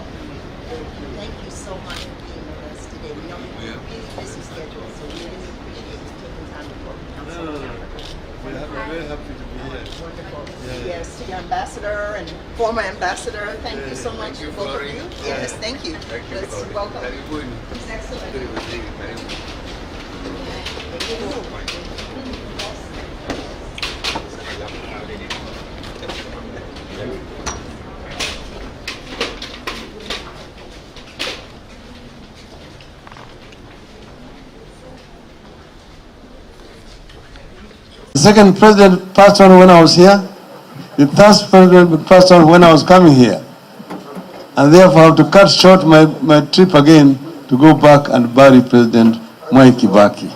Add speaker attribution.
Speaker 1: Thank you so much for being with us today. We know you have a really busy schedule, so we really appreciate you taking time to come.
Speaker 2: We're very happy to be here.
Speaker 1: Wonderful. Yes, the ambassador and former ambassador. Thank you so much, both of you. Yes, thank you. Let's welcome.
Speaker 2: Very good.
Speaker 1: He's excellent.
Speaker 2: Very good.
Speaker 3: The second president passed on when I was here. The third president passed on when I was coming here. And therefore I have to cut short my trip again to go back and bury President Mwai Kibaki.